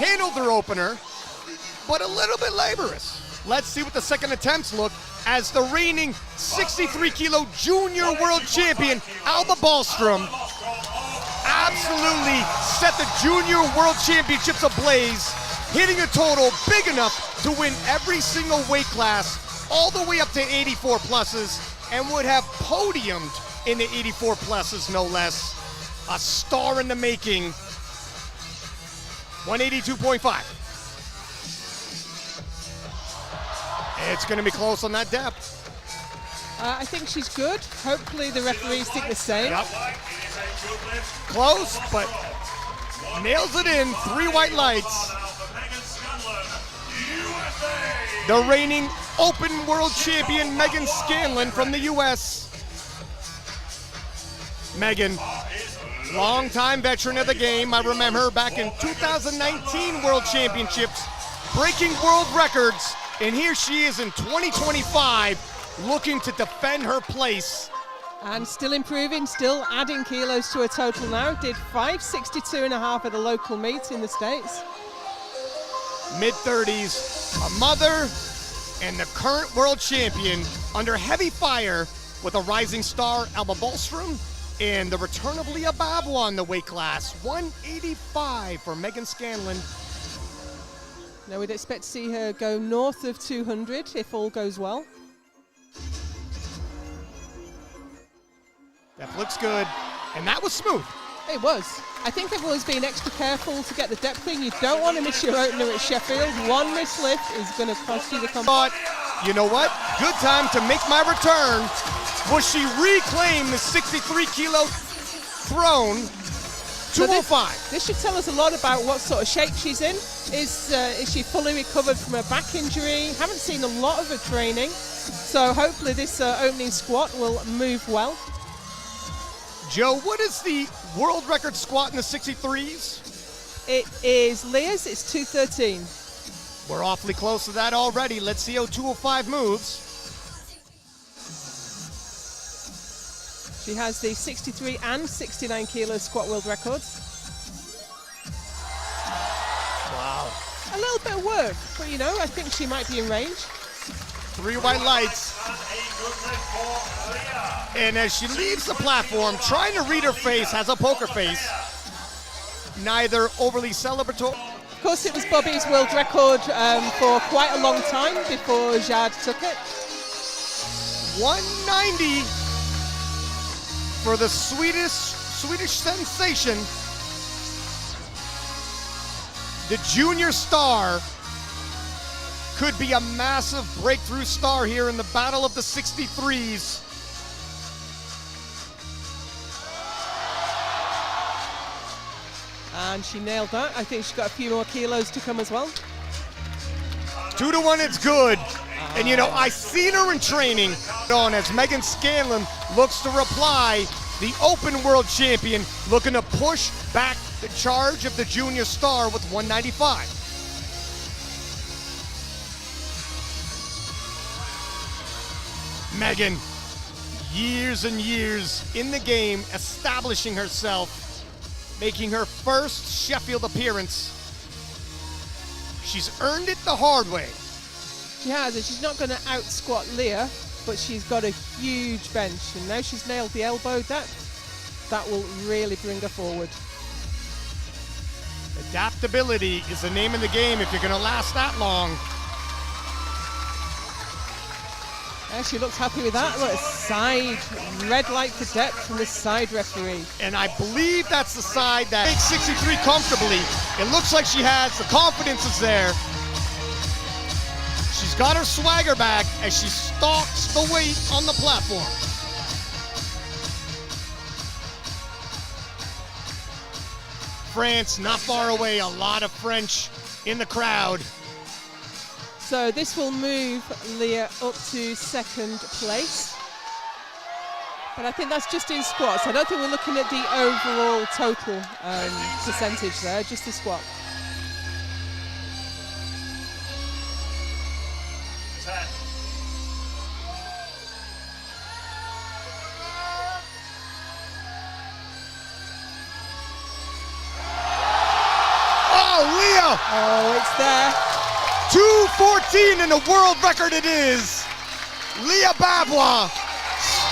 handled her opener, but a little bit laborious. Let's see what the second attempts look as the reigning 63-kilo junior world champion, Alba Bostrom, absolutely set the junior world championships ablaze, hitting a total big enough to win every single weight class, all the way up to 84 pluses, and would have podiumed in the 84 pluses, no less. A star in the making. 182.5. It's going to be close on that depth. I think she's good. Hopefully the referees think the same. Yep. Close, but nails it in. 3 white lights. The reigning open world champion, Meghan Scanlon from the U.S. Meghan, longtime veteran of the game. I remember her back in 2019 World Championships, breaking world records. And here she is in 2025, looking to defend her place. And still improving, still adding kilos to her total now. Did 562.5 at a local meet in the States. Mid-30s, a mother, and the current world champion under heavy fire with a rising star, Alba Bostrom, and the return of Leah Bavoil in the weight class. 185 for Meghan Scanlon. Now we'd expect to see her go north of 200 if all goes well. That looks good, and that was smooth. It was. I think everyone's being extra careful to get the depth thing. You don't want to miss your opener at Sheffield. One mislift is going to cost you the competition. But you know what? Good time to make my return. Will she reclaim the 63-kilo throne? 205. This should tell us a lot about what sort of shape she's in. Is she fully recovered from her back injury? Haven't seen a lot of her training. So hopefully this opening squat will move well. Joe, what is the world record squat in the 63s? It is Leah's, it's 213. We're awfully close to that already. Let's see how 205 moves. She has the 63 and 69 kilo squat world records. Wow. A little bit of work, but you know, I think she might be in range. 3 white lights. And as she leaves the platform, trying to read her face, has a poker face. Neither overly celebratory. Of course, it was Bobby's world record for quite a long time before Sqaut took it. 190 for the Swedish sensation. The junior star could be a massive breakthrough star here in the battle of the 63s. And she nailed that. I think she's got a few more kilos to come as well. 2-1, it's good. And you know, I seen her in training on as Meghan Scanlon looks to reply. The open world champion looking to push back the charge of the junior star with 195. Meghan, years and years in the game, establishing herself, making her first Sheffield appearance. She's earned it the hard way. She has, and she's not going to out-squat Leah, but she's got a huge bench, and now she's nailed the elbow. That will really bring her forward. Adaptability is the name of the game if you're going to last that long. Yeah, she looks happy with that. Look, a side, red light for depth from the side referee. And I believe that's the side that makes 63 comfortably. It looks like she has, the confidence is there. She's got her swagger back as she stalks the weight on the platform. France, not far away, a lot of French in the crowd. So this will move Leah up to second place. But I think that's just in squats. I don't think we're looking at the overall total percentage there, just the squat. 10. Wow, Leah! Oh, it's there. 2:14 and a world record it is. Leah Bavoil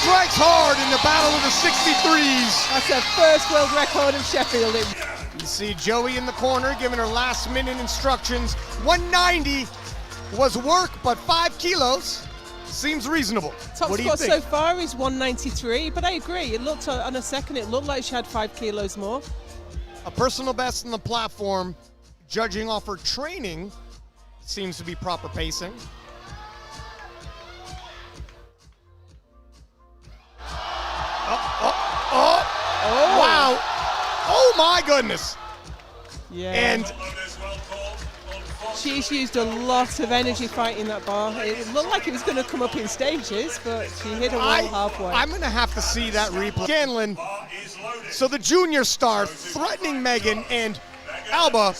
strikes hard in the battle of the 63s. That's her first world record of Sheffield. You see Joey in the corner giving her last minute instructions. 190 was work, but 5 kilos seems reasonable. Top what do you score think? so far is 193, but I agree. It looked on a second, it looked like she had 5 kilos more. A personal best on the platform, judging off her training, seems to be proper pacing. Oh, wow. Oh my goodness. Yeah. And she's used a lot of energy fighting that bar. It looked like it was going to come up in stages, but she hit a wall halfway. I'm going to have to see that replay. Scanlon, so the junior star threatening Meghan and Alba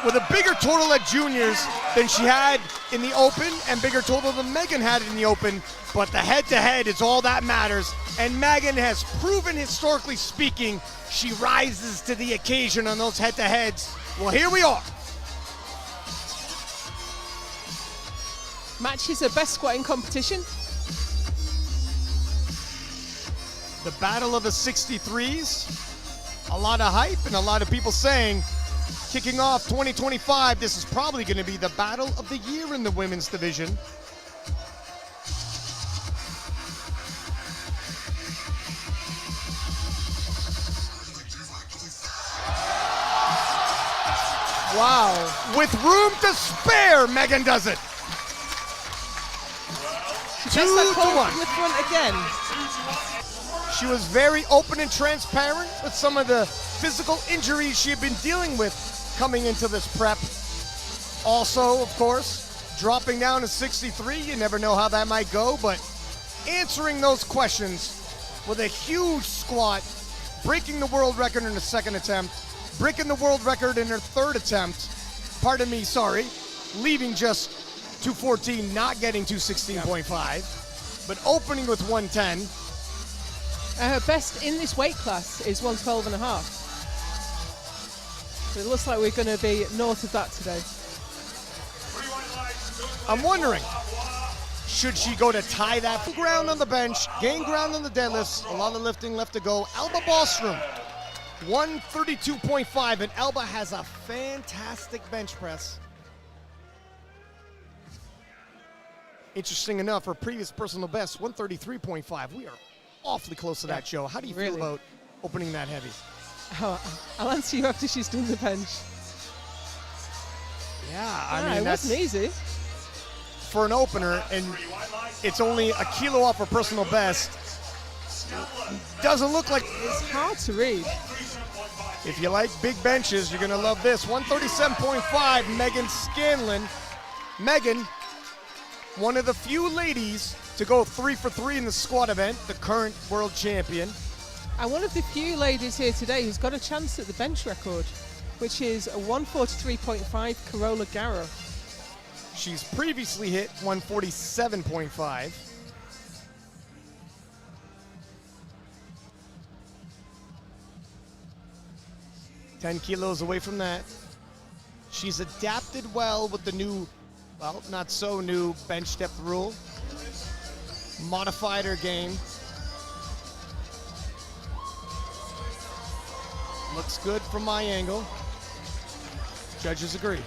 with a bigger total at juniors than she had in the open and bigger total than Meghan had in the open, but the head-to-head is all that matters, and Meghan has proven, historically speaking, she rises to the occasion on those head-to-heads. Well, here we are. Matches her best squatting competition. The battle of the 63s, a lot of hype and a lot of people saying, kicking off 2025, this is probably going to be the battle of the year in the women's division. Wow, with room to spare, Meghan does it. She 2 gets that to call 1. from the front again. She was very open and transparent with some of the physical injuries she had been dealing with coming into this prep. Also, of course, dropping down to 63, you never know how that might go, but answering those questions with a huge squat, breaking the world record in her second attempt, breaking the world record in her third attempt, pardon me, sorry, leaving just 214, not getting 216.5, but opening with 110. Her best in this weight class is 112 and a half. So it looks like we're going to be north of that today. I'm wondering, should she go to tie that ground on the bench, gain ground on the deadlifts, a lot of lifting left to go. Alba Bostrom, 132.5, and Alba has a fantastic bench press. Interesting enough, her previous personal best, 133.5. We are awfully close to that, Joe. How do you feel about opening that heavy? I'll answer you after she's done the bench. Yeah, I mean, it wasn't easy. For an opener, and it's only a kilo off her personal best. Doesn't look like it's hard to read. If you like big benches, you're gonna love this. 137.5, Meghan Scanlon. Meghan, one of the few ladies to go 3 for 3 in the squat event, the current world champion. And one of the few ladies here today who's got a chance at the bench record, which is a 143.5 Carola Garrow. She's previously hit 147.5. $10 kilos away from that. She's adapted well with the new, well, not so new bench depth rule. Modified her game. Looks good from my angle. Judges agree.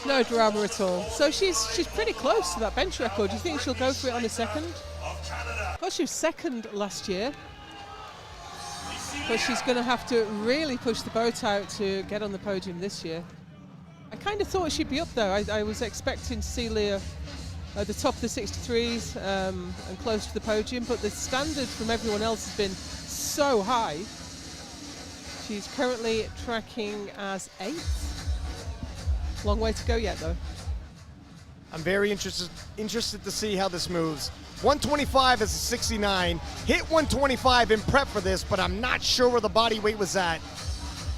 No drama at all. So she's pretty close to that bench record. Do you think she'll go for it on a second? Well, she was second last year. But she's going to have to really push the boat out to get on the podium this year. I kind of thought she'd be up there. I was expecting to see Leah at the top of the 63s and close to the podium, but the standard from everyone else has been so high. She's currently tracking as 8th. Long way to go yet, though. I'm very interested to see how this moves. 125 is a 69. Hit 125 in prep for this, but I'm not sure where the body weight was at.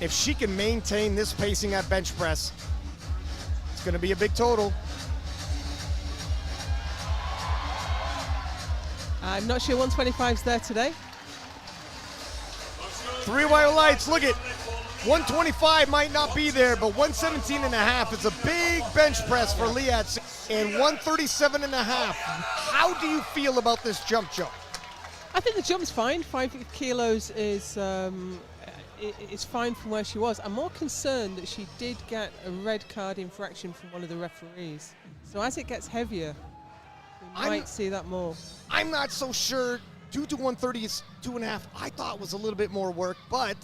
If she can maintain this pacing at bench press, it's going to be a big total. I'm not sure 125's there today. 3 white lights, look it. 125 might not be there, but 117 and a half is a big bench press for Leah, and 137 and a half. How do you feel about this jump, Joe? I think the jump's fine. 5 kilos is fine from where she was. I'm more concerned that she did get a red card infraction from one of the referees. So as it gets heavier, we might see that more. I'm not so sure. 2 to 130 is 2.5. I thought was a little bit more work, but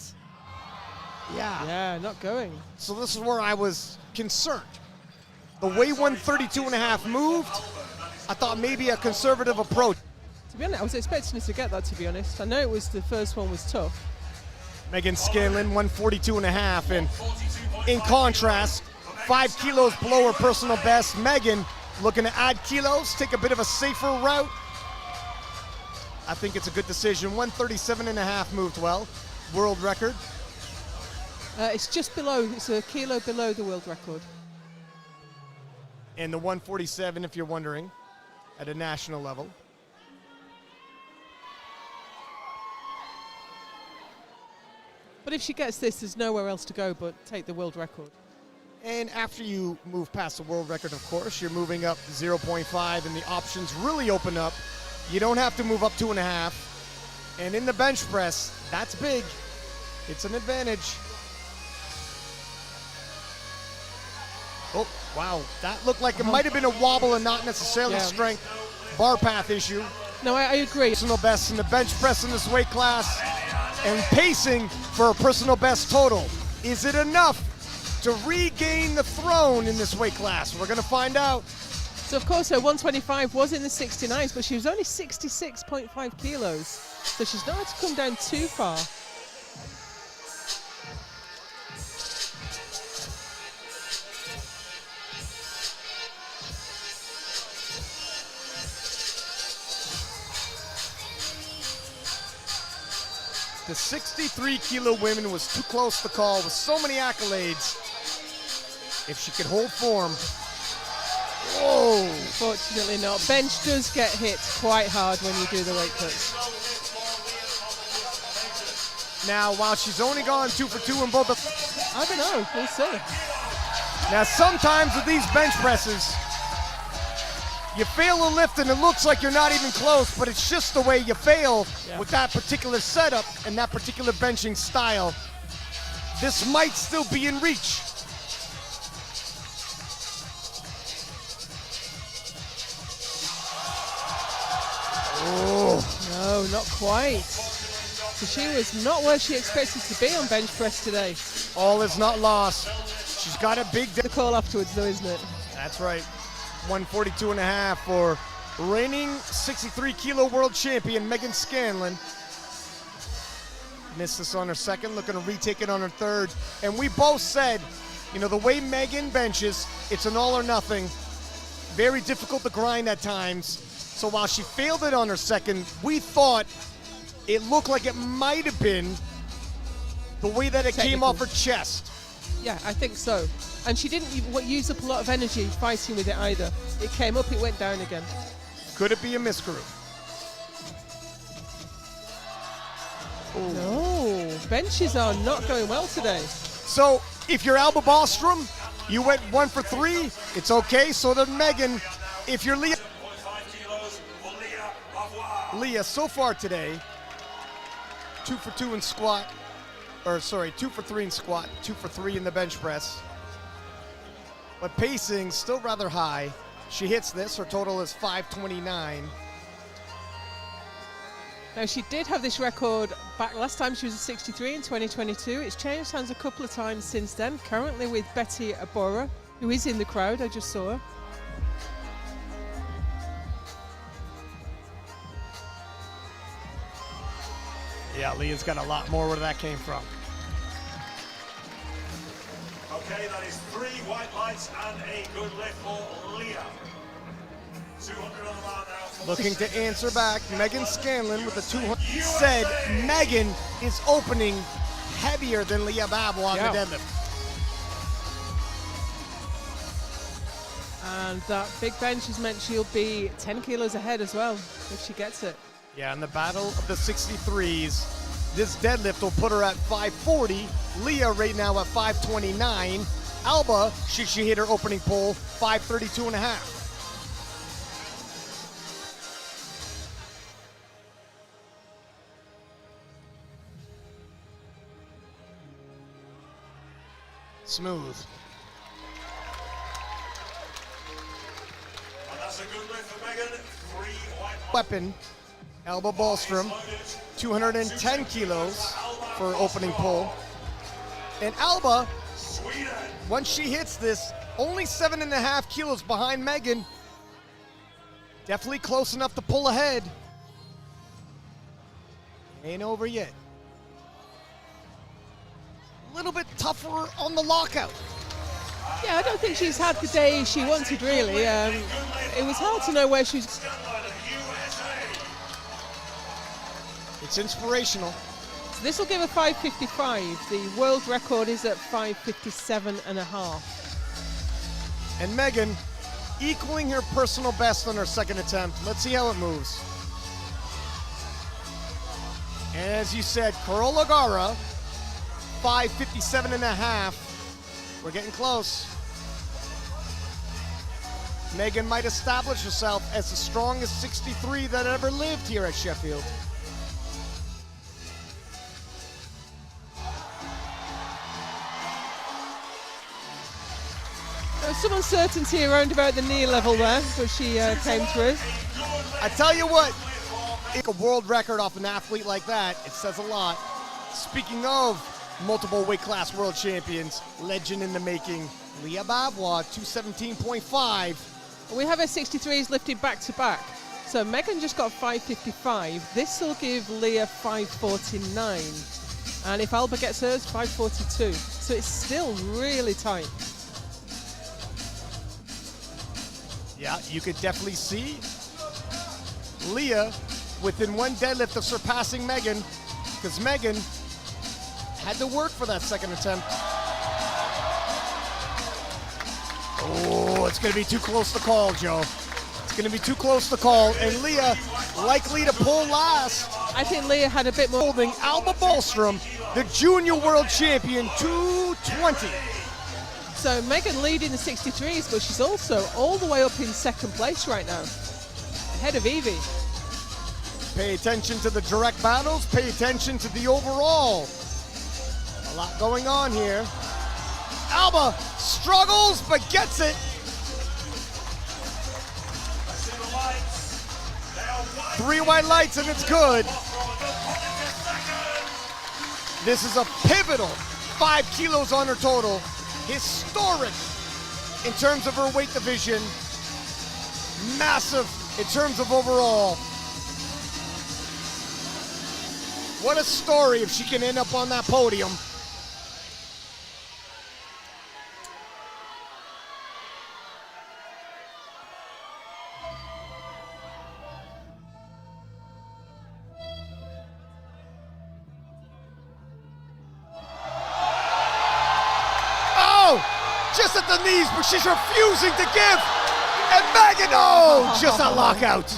yeah. Yeah, not going. So this is where I was concerned. The way 132 and a half moved, I thought maybe a conservative approach. To be honest, I was expecting her to get that, to be honest. I know it was the first one was tough. Meghan Scanlon, 142 and a half. And in contrast, 5 kilos below her personal best. Meghan looking to add kilos, take a bit of a safer route. I think it's a good decision. 137 and a half moved well. World record. It's just below, it's a kilo below the world record. And the 147, if you're wondering, at a national level. But if she gets this, there's nowhere else to go but take the world record. And after you move past the world record, of course, you're moving up 0.5 and the options really open up. You don't have to move up 2.5. And in the bench press, that's big. It's an advantage. Oh, wow. That looked like it might have been a wobble and not necessarily strength. Bar path issue. No, I agree. Personal best in the bench press in this weight class and pacing for a personal best total. Is it enough to regain the throne in this weight class? We're going to find out. So, of course, her 125 was in the 69s, but she was only 66.5 kilos. So she's not had to come down too far. The 63-kilo women was too close to call with so many accolades. If she could hold form. Whoa! Fortunately not. Bench does get hit quite hard when you do the weight cuts. Now, while she's only gone 2 for 2 in both of... I don't know. We'll see. Now, sometimes with these bench presses, you fail a lift and it looks like you're not even close, but it's just the way you fail with that particular setup and that particular benching style. This might still be in reach. Oh. No, not quite. So she was not where she expected to be on bench press today. All is not lost. She's got a big... The call afterwards though, isn't it? That's right. 142 and a half for reigning 63-kilo world champion Meghan Scanlon. Missed this on her second, looking to retake it on her third. And we both said, you know, the way Meghan benches, it's an all or nothing. Very difficult to grind at times. So while she failed it on her second, we thought it looked like it might have been the way that it came off her chest. Yeah, I think so. And she didn't use up a lot of energy fighting with it either. It came up, it went down again. Could it be a misgroup? No, benches are not going well today. So if you're Alba Bostrom, you went 1 for 3, it's okay. So did Meghan. If you're Leah, so far today, 2 for 2 in squat, or sorry, 2 for 3 in squat, 2 for 3 in the bench press. But pacing still rather high. She hits this, her total is 529. Now she did have this record back last time she was a 63 in 2022. It's changed hands a couple of times since then, currently with Betty Abora, who is in the crowd, I just saw her. Yeah, Leah's got a lot more where that came from. Okay, that is 3 white lights and a good lift for Leah. 200 on the bar now. Looking to answer back, Meghan Scanlon with the 200. Said Meghan is opening heavier than Leah Bavoil on the deadlift. And that big bench has meant she'll be 10 kilos ahead as well if she gets it. Yeah, in the battle of the 63s, This deadlift will put her at 540. Leah right now at 529. Alba, she hit her opening pull, 532 and a half. Smooth. And that's a good lift for Meghan. 3 white Weapon, Alba Bostrom, 210 kilos for opening pull. And Alba, Sweden. once she hits this, only 7.5 kilos behind Meghan. Definitely close enough to pull ahead. Ain't over yet. A little bit tougher on the lockout. Yeah, I don't think she's had the day she wanted, really. It was hard to know where she was. Scanlon, USA. It's inspirational. So this will give her 5:55. The world record is at 5:57.5. And Meghan equaling her personal best on her second attempt. Let's see how it moves. And as you said, Carola Gara, 5:57.5. We're getting close. Meghan might establish herself as the strongest 63 that ever lived here at Sheffield. There was some uncertainty around about the knee level there, but she came through. I tell you what, a world record off an athlete like that, it says a lot. Speaking of multiple weight class world champions, legend in the making, Leah Bavoil, 217.5. We have her 63s lifted back to back. So Meghan just got 5:55. This will give Leah 5:49. And if Alba gets hers, 5:42. So it's still really tight. Yeah, you could definitely see Leah within one deadlift of surpassing Meghan, because Meghan had to work for that second attempt. Oh, it's going to be too close to call, Joe. It's going to be too close to call, and Leah likely to pull last. I think Leah had a bit more. Holding Alba Bostrom, the junior world champion, 220. So Meghan leading the 63s, but she's also all the way up in second place right now, ahead of Evie. Pay attention to the direct battles, pay attention to the overall. A lot going on here. Alba struggles, but gets it. Three white lights and it's good. This is a pivotal 5 kilos on her total. Historic in terms of her weight division. Massive in terms of overall. What a story if she can end up on that podium. Just at the knees, but she's refusing to give. And Meghan, oh, just a lockout.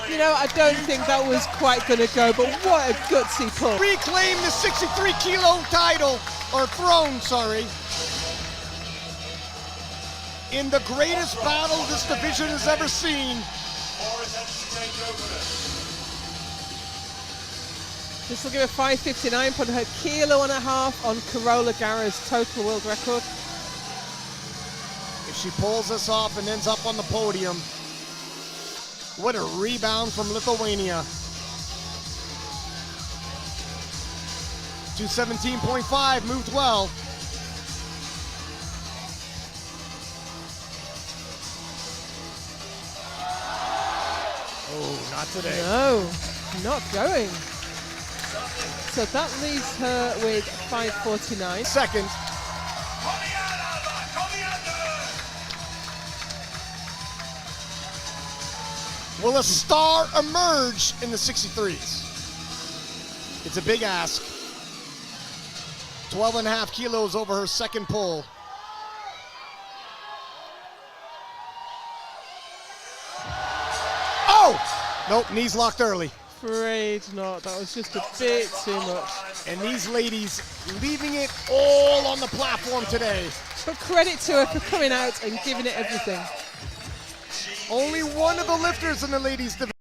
You know, I don't think that was quite going to go, but what a gutsy pull. Reclaim the 63 kilo title, or throne, sorry. In the greatest battle this division has ever seen. This will give her 5:59, put her 1.5 kilos on Carola Gara's total world record. If she pulls this off and ends up on the podium, what a rebound from Lithuania. 217.5, moved well. Oh, not today. No, not going. So that leaves her with 5:49. Second. Will a star emerge in the 63s? It's a big ask. 12.5 kilos over her second pull. Oh! Nope, knees locked early. afraid not. That was just a bit too much. And these ladies leaving it all on the platform today. But credit to her for coming out and giving it everything. Only one of the lifters in the ladies division.